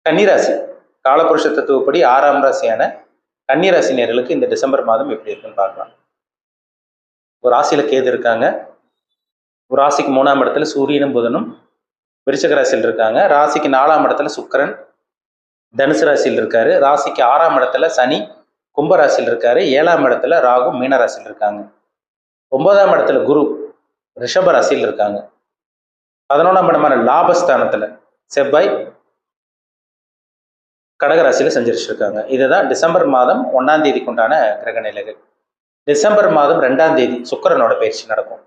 கன்னிராசி காலபுருஷ தத்துவப்படி 6ஆம் ராசியான கன்னிராசி நேயர்களுக்கு இந்த டிசம்பர் மாதம் எப்படி இருக்குன்னு பார்க்கலாம். ஒரு ராசியில கேது இருக்காங்க. ஒரு ராசிக்கு 3ஆம் இடத்துல சூரியனும் புதனும் விருச்சக ராசியில் இருக்காங்க. ராசிக்கு 4ஆம் இடத்துல சுக்கிரன் தனுசு ராசியில் இருக்காரு. ராசிக்கு 6ஆம் இடத்துல சனி கும்ப ராசியில் இருக்காரு. 7ஆம் இடத்துல ராகு மீன ராசியில் இருக்காங்க. 9ஆம் இடத்துல குரு ரிஷப ராசியில் இருக்காங்க. 11ஆம் இடமான லாபஸ்தானத்துல செவ்வாய் கடகராசியில சஞ்சரிச்சிருக்காங்க. இதுதான் டிசம்பர் மாதம் 1ஆம் தேதிக்கு உண்டான கிரக நிலைகள். டிசம்பர் மாதம் 2ஆம் தேதி சுக்கிரனோட பயிற்சி நடக்கும்.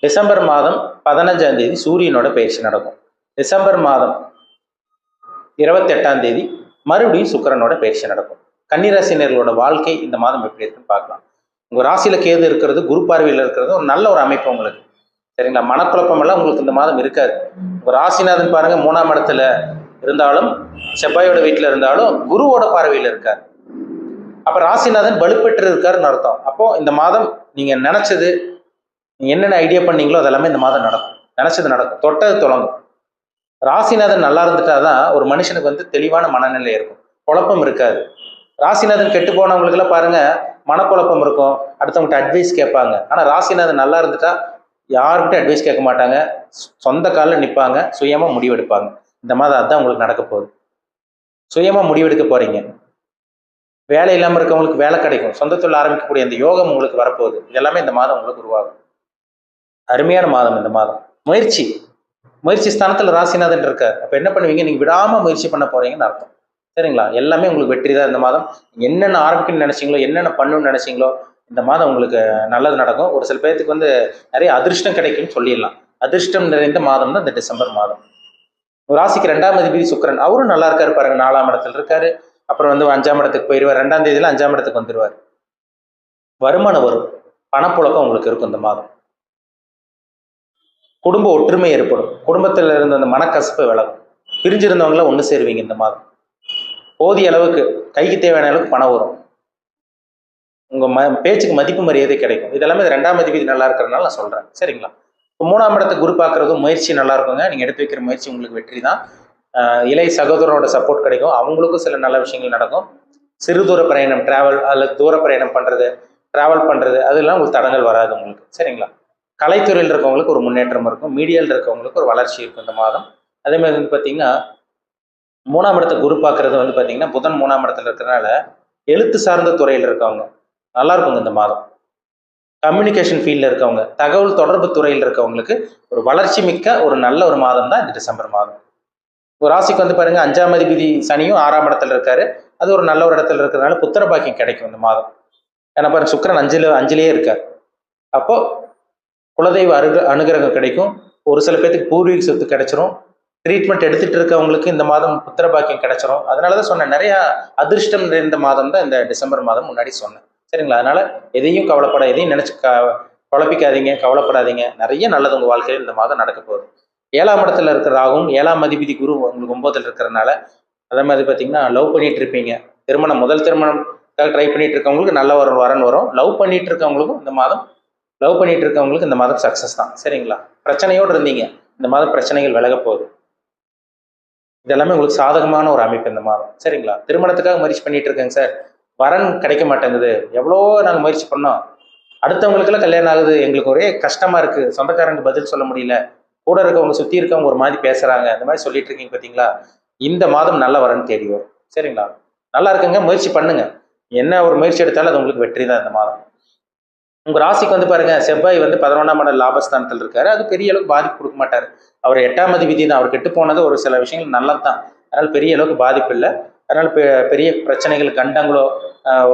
டிசம்பர் மாதம் 15ஆம் தேதி சூரியனோட பயிற்சி நடக்கும். டிசம்பர் மாதம் 28ஆம் தேதி மறுபடியும் சுக்கிரனோட பயிற்சி நடக்கும். கன்னிராசினர்களோட வாழ்க்கை இந்த மாதம் எப்படி இருக்குன்னு பார்க்கலாம். உங்க ராசியில கேது இருக்கிறது, குரு பார்வையில் இருக்கிறது ஒரு நல்ல ஒரு அமைப்பு உங்களுக்கு. சரிங்களா? மனக்குழப்பம் எல்லாம் உங்களுக்கு இந்த மாதம் இருக்காது. உங்க ராசிநாதன் பாருங்க 3ஆம் இடத்துல இருந்தாலும் செவ்வாயோட வீட்டில் இருந்தாலும் குருவோட பார்வையில் இருக்கார். அப்ப ராசிநாதன் வலுப்பெற்று இருக்காருன்னு அர்த்தம். அப்போ இந்த மாதம் நீங்க நினைச்சது, நீங்க என்னென்ன ஐடியா பண்ணீங்களோ அதெல்லாமே இந்த மாதம் நடக்கும். நினைச்சது நடக்கும், தொட்டது தொடங்கும். ராசிநாதன் நல்லா இருந்துட்டாதான் ஒரு மனுஷனுக்கு தெளிவான மனநிலை இருக்கும், குழப்பம் இருக்காது. ராசிநாதன் கெட்டு போனவங்களுக்கு எல்லாம் பாருங்க மனக்குழப்பம் இருக்கும், அடுத்தவங்ககிட்ட அட்வைஸ் கேட்பாங்க. ஆனா ராசிநாதன் நல்லா இருந்துட்டா யாருக்கிட்ட அட்வைஸ் கேட்க மாட்டாங்க, சொந்த காலில் நிற்பாங்க, சுயமா முடிவெடுப்பாங்க. இந்த மாதம் அதுதான் உங்களுக்கு நடக்க போகுது. சுயமா முடிவெடுக்க போறீங்க. வேலை இல்லாமல் இருக்கவங்களுக்கு வேலை கிடைக்கும், சொந்த தொழில் ஆரம்பிக்கக்கூடிய அந்த யோகம் உங்களுக்கு வரப்போகுது. இதெல்லாமே இந்த மாதம் உங்களுக்கு உருவாகும். அருமையான மாதம் இந்த மாதம். முயற்சி ஸ்தானத்துல ராசிநாதன் இருக்கார். அப்ப என்ன பண்ணுவீங்க, நீங்க விடாம முயற்சி பண்ண போறீங்கன்னு அர்த்தம். சரிங்களா? எல்லாமே உங்களுக்கு வெற்றி தான் இந்த மாதம். என்னென்ன ஆரம்பிக்கணும்னு நினைச்சீங்களோ, என்னென்ன பண்ணணும்னு நினைச்சீங்களோ இந்த மாதம் உங்களுக்கு நல்லது நடக்கும். ஒரு சில பேருக்கு நிறைய அதிர்ஷ்டம் கிடைக்கும்னு சொல்லிடலாம். அதிர்ஷ்டம் நிறைந்த மாதம் தான் இந்த டிசம்பர் மாதம். ஒரு ராசிக்கு 2ஆம் அதிபதி சுக்கிரன், அவரும் நல்லா இருக்காரு பாருங்க, 4ஆம் இடத்துல இருக்காரு. அப்புறம் 5ஆம் இடத்துக்கு போயிடுவார். 2ஆம் தேதியில 5ஆம் இடத்துக்கு வந்துடுவார். வருமானம் வரும், பணப்புழக்கம் உங்களுக்கு இருக்கும் இந்த மாதம். குடும்ப ஒற்றுமை ஏற்படும். குடும்பத்தில் இருந்த அந்த மனக்கசப்பு விலகும். பிரிஞ்சிருந்தவங்கள ஒன்று சேருவீங்க இந்த மாதம். போதிய அளவுக்கு கைக்கு தேவையான அளவுக்கு பணம் வரும். உங்க பேச்சுக்கு மதிப்பு மரியாதை கிடைக்கும். இதெல்லாமே 2ஆம் அதிபதி நல்லா இருக்கிறதுனால நான் சொல்றேன். சரிங்களா? இப்போ 3ஆம் இடத்தை குரு பார்க்கறதும் முயற்சி நல்லா இருக்குங்க. நீங்க எடுத்து வைக்கிற முயற்சி உங்களுக்கு வெற்றி தான். இளைய சகோதரனோட சப்போர்ட் கிடைக்கும். அவங்களுக்கும் சில நல்ல விஷயங்கள் நடக்கும். சிறு தூர பிரயாணம், டிராவல் அல்லது தூர பிரயாணம் பண்றது, டிராவல் பண்றது, அதெல்லாம் உங்களுக்கு தடங்கள் வராது உங்களுக்கு. சரிங்களா? கலைத்துறையில் இருக்கவங்களுக்கு ஒரு முன்னேற்றம் இருக்கும். மீடியாவில் இருக்கவங்களுக்கு ஒரு வளர்ச்சி இருக்கும் இந்த மாதம். அதே மாதிரி பார்த்தீங்கன்னா 3ஆம் இடத்தை குரு பார்க்கறது பார்த்தீங்கன்னா புதன் 3ஆம் இடத்துல இருக்கிறதுனால எழுத்து சார்ந்த துறையில் இருக்கவங்க நல்லா இருக்குங்க இந்த மாதம். கம்யூனிகேஷன் ஃபீல்டில் இருக்கவங்க, தகவல் தொடர்பு துறையில் இருக்கவங்களுக்கு ஒரு வளர்ச்சி மிக்க ஒரு நல்ல ஒரு மாதம் தான் இந்த டிசம்பர் மாதம். ஒரு ராசிக்கு பாருங்க 5ஆம் அதிபதி சனியும் 6ஆம் இடத்துல இருக்காரு. அது ஒரு நல்ல ஒரு இடத்துல இருக்கிறதுனால புத்திர பாக்கியம் கிடைக்கும் இந்த மாதம். ஏன்னா பாருங்க சுக்கிரன் 5லேயே இருக்கார். அப்போ குலதெய்வ அனுகிரகம் கிடைக்கும். ஒரு சில பேருக்கு பூர்வீக சொத்து கிடைச்சிரும். ட்ரீட்மெண்ட் எடுத்துட்டு இருக்கவங்களுக்கு இந்த மாதம் புத்திர பாக்கியம் கிடைச்சிரும். அதனாலதான் சொன்னேன், நிறைய அதிர்ஷ்டம் நிறைந்த மாதம் தான் இந்த டிசம்பர் மாதம், முன்னாடி சொன்னேன். சரிங்களா? அதனால எதையும் எதையும் நினைச்சு குழப்பிக்காதீங்க, கவலைப்படாதீங்க. நிறைய நல்லது உங்க வாழ்க்கையில் இந்த மாதம் நடக்க போகுது. 7ஆம் இடத்துல இருக்கிற ராகும் 7ஆம் அதிபதி குரு உங்களுக்கு 9ல் இருக்கிறதுனால, அதே மாதிரி பார்த்தீங்கன்னா லவ் பண்ணிட்டு இருப்பீங்க. முதல் திருமணம் ட்ரை பண்ணிட்டு இருக்கவங்களுக்கு நல்ல ஒரு வரன் வரும். லவ் பண்ணிட்டு இருக்கவங்களுக்கும் இந்த மாதம் சக்சஸ் தான். சரிங்களா? பிரச்சனையோடு இருந்தீங்க, இந்த மாதம் பிரச்சனைகள் விலக போகுது. இதெல்லாமே உங்களுக்கு சாதகமான ஒரு அமைப்பு இந்த மாதம். சரிங்களா? திருமணத்துக்காக முயற்சி பண்ணிட்டு இருக்கேங்க சார், வரன் கிடைக்க மாட்டேங்குது, எவ்வளோ நாங்கள் முயற்சி பண்ணோம், அடுத்தவங்களுக்கெல்லாம் கல்யாணம் ஆகுது, எங்களுக்கு ஒரே கஷ்டமா இருக்கு, சொந்தக்காரங்க பதில் சொல்ல முடியல, கூட இருக்கவங்க சுற்றி இருக்கவங்க ஒரு மாதிரி பேசுறாங்க, இந்த மாதிரி சொல்லிட்டு இருக்கீங்க பார்த்தீங்களா? இந்த மாதம் நல்ல வரன் தேடி வரும். சரிங்களா? நல்லா இருக்குங்க, முயற்சி பண்ணுங்க. என்ன ஒரு முயற்சி எடுத்தாலும் அது உங்களுக்கு வெற்றி தான் இந்த மாதம். உங்க ராசிக்கு பாருங்க செவ்வாய் 11ஆம் இடம் லாபஸ்தானத்தில் இருக்காரு. அது பெரிய அளவுக்கு பாதிப்பு கொடுக்க மாட்டாரு. அவர் 8ஆம் அதிபதி தான். அவர் கெட்டு போனது ஒரு சில விஷயங்கள் நல்லது தான். அதனால பெரிய அளவுக்கு பாதிப்பு இல்லை. அதனால பெரிய பிரச்சனைகள், கண்டங்களோ,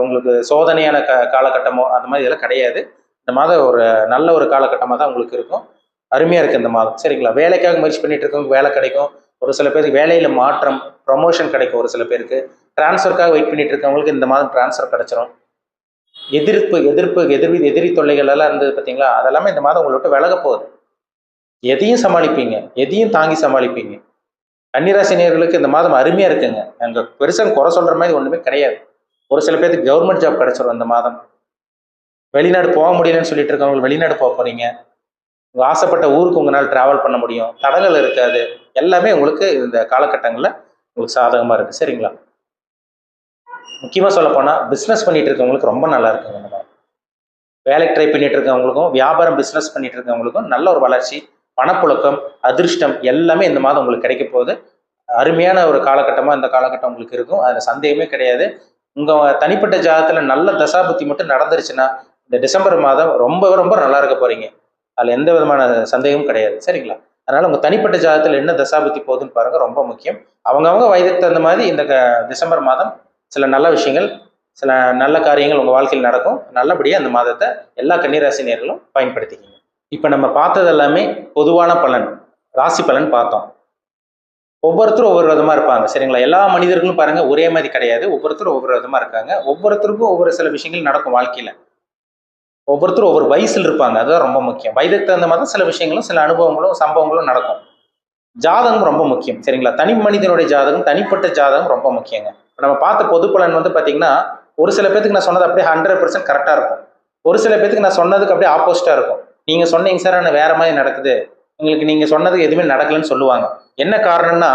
உங்களுக்கு சோதனையான காலகட்டமோ அந்த மாதிரி இதெல்லாம் கிடையாது. இந்த மாதம் ஒரு நல்ல ஒரு காலகட்டமாக தான் உங்களுக்கு இருக்கும். அருமையா இருக்கு இந்த மாதம். சரிங்களா? வேலைக்காக முயற்சி பண்ணிட்டு இருக்கவங்க வேலை கிடைக்கும். ஒரு சில பேருக்கு வேலையில மாற்றம், ப்ரமோஷன் கிடைக்கும். ஒரு சில பேருக்கு டிரான்ஸ்ஃபருக்காக வெயிட் பண்ணிட்டு இருக்கவங்களுக்கு இந்த மாதம் டிரான்ஸ்ஃபர் கிடைச்சிடும். எதிரி தொல்லைகள் எல்லாம் இருந்தது பார்த்தீங்களா? அதெல்லாமே இந்த மாதம் உங்களை விட்டு விலக போகுது. எதையும் சமாளிப்பீங்க, எதையும் தாங்கி சமாளிப்பீங்க. கன்னிராசி நேயர்களுக்கு இந்த மாதம் அருமையா இருக்குங்க. அங்க பெருசாக குறை சொல்ற மாதிரி ஒண்ணுமே கிடையாது. ஒரு சில பேருக்கு கவர்மெண்ட் ஜாப் கிடைச்சிடும் இந்த மாதம். வெளிநாடு போக முடியலன்னு சொல்லிட்டு இருக்கவங்க வெளிநாடு போக போறீங்க. உங்க ஆசைப்பட்ட ஊருக்கு உங்களால் டிராவல் பண்ண முடியும். தடங்கள் இருக்காது. எல்லாமே உங்களுக்கு இந்த காலகட்டங்களில் உங்களுக்கு சாதகமாக இருக்குது. சரிங்களா? முக்கியமாக சொல்ல போனால் பிஸ்னஸ் பண்ணிட்டு இருக்கவங்களுக்கு ரொம்ப நல்லா இருக்குங்க இந்த மாதம். வேலைக்கு ட்ரை பண்ணிட்டு இருக்கவங்களுக்கும் வியாபாரம் பிஸ்னஸ் பண்ணிட்டு இருக்கவங்களுக்கும் நல்ல ஒரு வளர்ச்சி, பணப்புழக்கம், அதிர்ஷ்டம் எல்லாமே இந்த மாதம் உங்களுக்கு கிடைக்க போகுது. அருமையான ஒரு காலகட்டமாக இந்த காலகட்டம் உங்களுக்கு இருக்கும். அதில் சந்தேகமே கிடையாது. உங்கள் தனிப்பட்ட ஜாதகத்தில் நல்ல தசாபுத்தி மட்டும் நடந்துருச்சுன்னா இந்த டிசம்பர் மாதம் ரொம்ப ரொம்ப நல்லா இருக்க போறீங்க. அதில் எந்த விதமான சந்தேகமும் கிடையாது. சரிங்களா? அதனால உங்கள் தனிப்பட்ட ஜாதகத்தில் என்ன தசாபுத்தி போகுதுன்னு பாருங்க, ரொம்ப முக்கியம். அவங்கவுங்க வயதுக்கு தகுந்த மாதிரி இந்த டிசம்பர் மாதம் சில நல்ல விஷயங்கள், சில நல்ல காரியங்கள் உங்கள் வாழ்க்கையில் நடக்கும். நல்லபடியாக அந்த மாதத்தை எல்லா கன்னிராசினியர்களும் பயன்படுத்திக்கிங்க. இப்போ நம்ம பார்த்தது எல்லாமே பொதுவான பலன், ராசி பலன் பார்த்தோம். ஒவ்வொருத்தரும் ஒவ்வொரு விதமா இருப்பாங்க. சரிங்களா? எல்லா மனிதர்களும் பாருங்க ஒரே மாதிரி கிடையாது. ஒவ்வொருத்தரும் ஒவ்வொரு விதமா இருக்காங்க. ஒவ்வொருத்தருக்கும் ஒவ்வொரு சில விஷயங்கள் நடக்கும் வாழ்க்கையில. ஒவ்வொருத்தரும் ஒவ்வொரு வயசுல இருப்பாங்க. அதுதான் ரொம்ப முக்கியம். வயதுக்கு தகுந்த மாதிரி சில விஷயங்களும், சில அனுபவங்களும், சம்பவங்களும் நடக்கும். ஜாதகம் ரொம்ப முக்கியம். சரிங்களா? தனி மனிதனுடைய ஜாதகம், தனிப்பட்ட ஜாதகம் ரொம்ப முக்கியங்க. நம்ம பார்த்த பொது பலன் வந்து பாத்தீங்கன்னா, ஒரு சில பேத்துக்கு நான் சொன்னது அப்படியே 100% கரெக்டா இருக்கும். ஒரு சில பேத்துக்கு நான் சொன்னதுக்கு அப்படியே ஆப்போசிட்டா இருக்கும். நீங்க சொன்னீங்க சார், ஆனா வேற மாதிரி நடக்குது. உங்களுக்கு நீங்க சொன்னதுக்கு எதுவுமே நடக்கலன்னு சொல்லுவாங்க. என்ன காரணம்னா,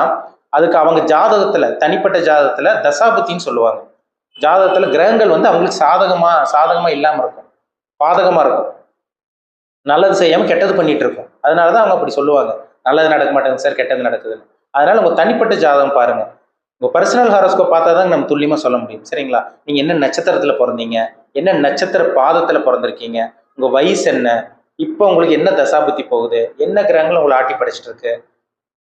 அதுக்கு அவங்க ஜாதகத்துல, தனிப்பட்ட ஜாதகத்துல தசாபுத்தின்னு சொல்லுவாங்க. ஜாதகத்துல கிரகங்கள் வந்து அவங்களுக்கு சாதகமா இல்லாம இருக்கும், பாதகமா இருக்கும். நல்லது செய்யாம கெட்டது பண்ணிட்டு இருக்கும். அதனாலதான் அவங்க அப்படி சொல்லுவாங்க. நல்லது நடக்க மாட்டேங்குது சார், கெட்டது நடக்குதுன்னு. அதனால உங்க தனிப்பட்ட ஜாதகம் பாருங்க. உங்க பர்சனல் ஹாரோஸ்கோப் பார்த்தா தான் நம்ம துல்லியமா சொல்ல முடியும். சரிங்களா? நீங்க என்ன நட்சத்திரத்துல பிறந்தீங்க, என்ன நட்சத்திர பாதத்துல பிறந்திருக்கீங்க, உங்க வயசு என்ன, இப்போ உங்களுக்கு என்ன தசாபுத்தி போகுது, என்ன கிரகங்கள் உங்களை ஆட்டி படைச்சிட்டு இருக்கு,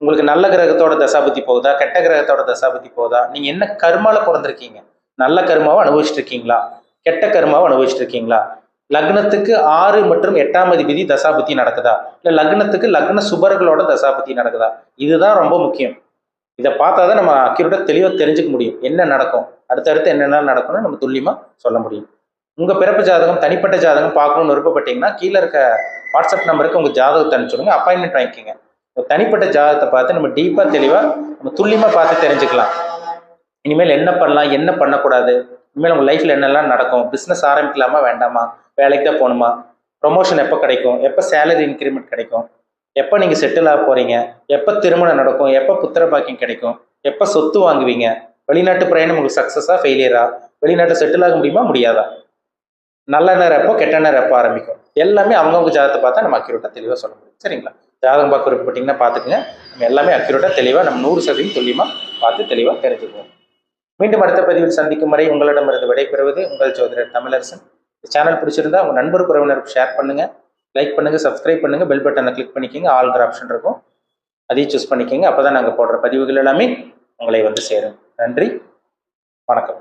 உங்களுக்கு நல்ல கிரகத்தோட தசாபுத்தி போகுதா, கெட்ட கிரகத்தோட தசாபுத்தி போகுதா, நீங்க என்ன கர்மால பிறந்திருக்கீங்க, நல்ல கர்மாவை அனுபவிச்சுட்டு இருக்கீங்களா, கெட்ட கர்மாவை அனுபவிச்சுட்டு இருக்கீங்களா, லக்னத்துக்கு 6 மற்றும் 8ஆம் அதிபதி தசாபுத்தி நடக்குதா, இல்ல லக்னத்துக்கு லக்ன சுபர்களோட தசாபுத்தி நடக்குதா, இதுதான் ரொம்ப முக்கியம். இதை பார்த்தாதான் நம்ம அக்யூரேட்டா தெளிவா தெரிஞ்சுக்க முடியும். என்ன நடக்கும், அடுத்தடுத்து என்னென்ன நடக்கும்னு நம்ம துல்லியமா சொல்ல முடியும். உங்க பிறப்பு ஜாதகம், தனிப்பட்ட ஜாதகம் பார்க்கணும்னு விருப்பப்பட்டீங்கன்னா கீழே இருக்க வாட்ஸ்அப் நம்பருக்கு உங்க ஜாதகத்தை அனுப்பிச்சுடுங்க, அப்பாயின்மெண்ட் வாங்கிக்கோங்க. தனிப்பட்ட ஜாதகத்தை பார்த்து நம்ம டீப்பா தெளிவா நம்ம துல்லியமா பார்த்து தெரிஞ்சுக்கலாம். இனிமேல் என்ன பண்ணலாம், என்ன பண்ணக்கூடாது, இனிமேல் உங்க லைஃப்ல என்னெல்லாம் நடக்கும், பிசினஸ் ஆரம்பிக்கலாமா வேண்டாமா, வேலைக்கு தான் போகணுமா, ப்ரொமோஷன் எப்போ கிடைக்கும், எப்போ சேலரி இன்க்ரிமெண்ட் கிடைக்கும், எப்போ நீங்கள் செட்டில் ஆக போறீங்க, எப்போ திருமணம் நடக்கும், எப்போ புத்திர பாக்கியம் கிடைக்கும், எப்போ சொத்து வாங்குவீங்க, வெளிநாட்டு பிரயாணம் உங்களுக்கு சக்ஸஸா ஃபெயிலியரா, வெளிநாட்டு செட்டில் ஆக முடியுமா முடியாதா, நல்ல நேரம் எப்போ, கெட்ட நேரம் எப்போ ஆரம்பிக்கும், எல்லாமே அவங்கவுங்க ஜாதகத்தை பார்த்தா நம்ம அக்யூரேட்டாக தெளிவாக சொல்ல முடியும். சரிங்களா? ஜாதகம் பார்க்க விருப்பப்பட்டீங்கன்னா பார்த்துக்குங்க. நம்ம எல்லாமே அக்யூரேட்டாக தெளிவாக நம்ம 100% துல்லியமாக பார்த்து தெளிவாக தெரிஞ்சுக்குவோம். மீண்டும் அடுத்த பதிவில் சந்திக்கும் வரை உங்களிடமிருந்து விடைபெறுவது உங்கள் ஜோதிடர் தமிழரசன். சேனல் பிடிச்சிருந்தா உங்கள் நண்பர் உறவினருக்கு ஷேர் பண்ணுங்க, லைக் பண்ணுங்க, சப்ஸ்கிரைப் பண்ணுங்க, பெல் பட்டனை கிளிக் பண்ணிக்கோங்க. ஆல்ங்கிற ஆப்ஷன் இருக்கும், அதையும் சூஸ் பண்ணிக்கோங்க. அப்போதான் நாங்கள் போடுற பதிவுகள் எல்லாமே உங்களை வந்து சேரும். நன்றி, வணக்கம்.